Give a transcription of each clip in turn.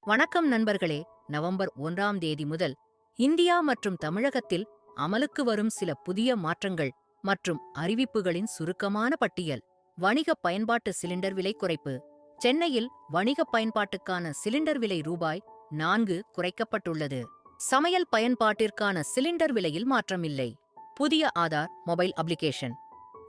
வணக்கம் நண்பர்களே. நவம்பர் 1ஆம் தேதி முதல் இந்தியா மற்றும் தமிழகத்தில் அமலுக்கு வரும் சில புதிய மாற்றங்கள் மற்றும் அறிவிப்புகளின் சுருக்கமான பட்டியல். வணிக பயன்பாட்டு சிலிண்டர் விலை குறைப்பு. சென்னையில் வணிக பயன்பாட்டுக்கான சிலிண்டர் விலை ரூபாய் 4 குறைக்கப்பட்டுள்ளது. சமையல் பயன்பாட்டிற்கான சிலிண்டர் விலையில் மாற்றமில்லை. புதிய ஆதார் மொபைல் அப்ளிகேஷன்.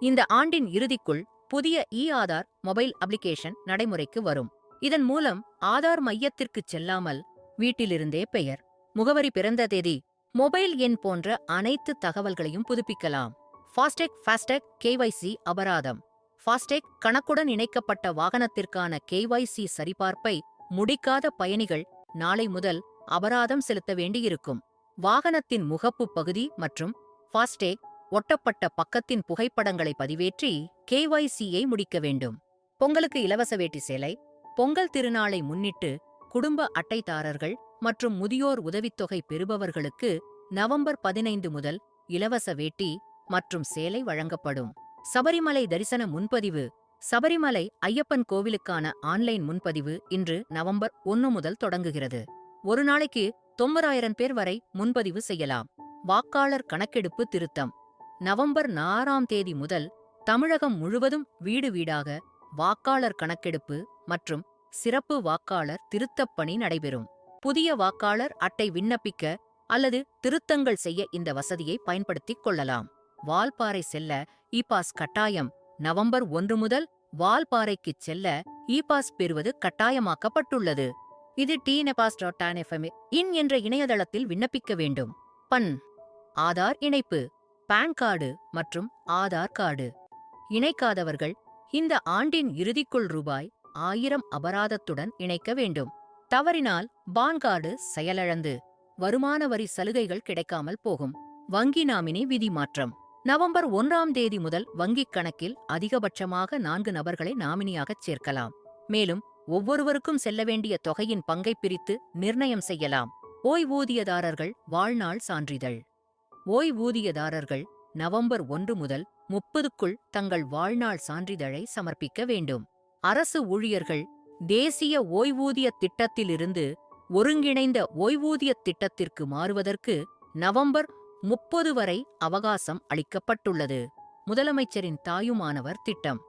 இந்த ஆண்டின் இறுதிக்குள் புதிய ஆதார் மொபைல் அப்ளிகேஷன் நடைமுறைக்கு வரும். இதன் மூலம் ஆதார் மையத்திற்குச் செல்லாமல் வீட்டிலிருந்தே பெயர், முகவரி, பிறந்த தேதி, மொபைல் எண் போன்ற அனைத்து தகவல்களையும் புதுப்பிக்கலாம். ஃபாஸ்டேக் கேஒய்சி அபராதம். ஃபாஸ்டேக் கணக்குடன் இணைக்கப்பட்ட வாகனத்திற்கான கேஒய்சி சரிபார்ப்பை முடிக்காத பயணிகள் நாளை முதல் அபராதம் செலுத்த வேண்டியிருக்கும். வாகனத்தின் முகப்பு பகுதி மற்றும் ஃபாஸ்டேக் ஒட்டப்பட்ட பக்கத்தின் புகைப்படங்களை பதிவேற்றி கேஒய்சியை முடிக்க வேண்டும். பொங்கலுக்கு இலவச வேட்டி சேலை. பொங்கல் திருநாளை முன்னிட்டு குடும்ப அட்டைதாரர்கள் மற்றும் முதியோர் உதவித்தொகை பெறுபவர்களுக்கு நவம்பர் 15 முதல் இலவச வேட்டி மற்றும் சேலை வழங்கப்படும். சபரிமலை தரிசன முன்பதிவு. சபரிமலை ஐயப்பன் கோவிலுக்கான ஆன்லைன் முன்பதிவு இன்று நவம்பர் 1 முதல் தொடங்குகிறது. ஒரு நாளைக்கு 90,000 பேர் வரை முன்பதிவு செய்யலாம். வாக்காளர் கணக்கெடுப்பு திருத்தம். நவம்பர் 4ஆம் தேதி முதல் தமிழகம் முழுவதும் வீடு வீடாக வாக்காளர் கணக்கெடுப்பு மற்றும் சிறப்பு வாக்காளர் திருத்தப் பணி நடைபெறும். புதிய வாக்காளர் அட்டை விண்ணப்பிக்க அல்லது திருத்தங்கள் செய்ய இந்த வசதியை பயன்படுத்திக் கொள்ளலாம். வால்பாறை செல்ல பாஸ் கட்டாயம். நவம்பர் 1 முதல் வால்பாறைக்குச் செல்ல பாஸ் பெறுவது கட்டாயமாக்கப்பட்டுள்ளது. இது tnepas.tan.fm இன் என்ற இணையதளத்தில் விண்ணப்பிக்க வேண்டும். ஆதார் இணைப்பு. பான் கார்டு மற்றும் ஆதார் கார்டு இணைக்காதவர்கள் இந்த ஆண்டின் இறுதிக்குள் ரூபாய் 1000 அபராதத்துடன் இணைக்க வேண்டும். தவறினால் பான் கார்டு செயலிழந்து வருமான வரி சலுகைகள் கிடைக்காமல் போகும். வங்கி நாமினி விதி மாற்றம். நவம்பர் 1ஆம் தேதி முதல் வங்கிக் கணக்கில் அதிகபட்சமாக 4 நபர்களை நாமினியாகச் சேர்க்கலாம். மேலும் ஒவ்வொருவருக்கும் செல்ல வேண்டிய தொகையின் பங்கை பிரித்து நிர்ணயம் செய்யலாம். ஓய்வூதியதாரர்கள் வாழ்நாள் சான்றிதழ். ஓய்வூதியதாரர்கள் நவம்பர் 1 முதல் 30க்குள் தங்கள் வாழ்நாள் சான்றிதழை சமர்ப்பிக்க வேண்டும். அரசு ஊழியர்கள் தேசிய ஓய்வூதிய திட்டத்திலிருந்து ஒருங்கிணைந்த ஓய்வூதிய திட்டத்திற்கு மாறுவதற்கு நவம்பர் 30 வரை அவகாசம் அளிக்கப்பட்டுள்ளது. முதலமைச்சரின் தாயுமானவர் திட்டம்.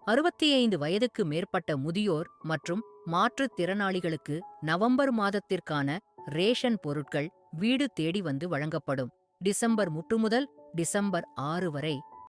65 வயதுக்கு மேற்பட்ட முதியோர் மற்றும் மாற்றுத் திறனாளிகளுக்கு நவம்பர் மாதத்திற்கான ரேஷன் பொருட்கள் வீடு தேடி வந்து வழங்கப்படும். டிசம்பர் 3 முதல் டிசம்பர் 6 வரை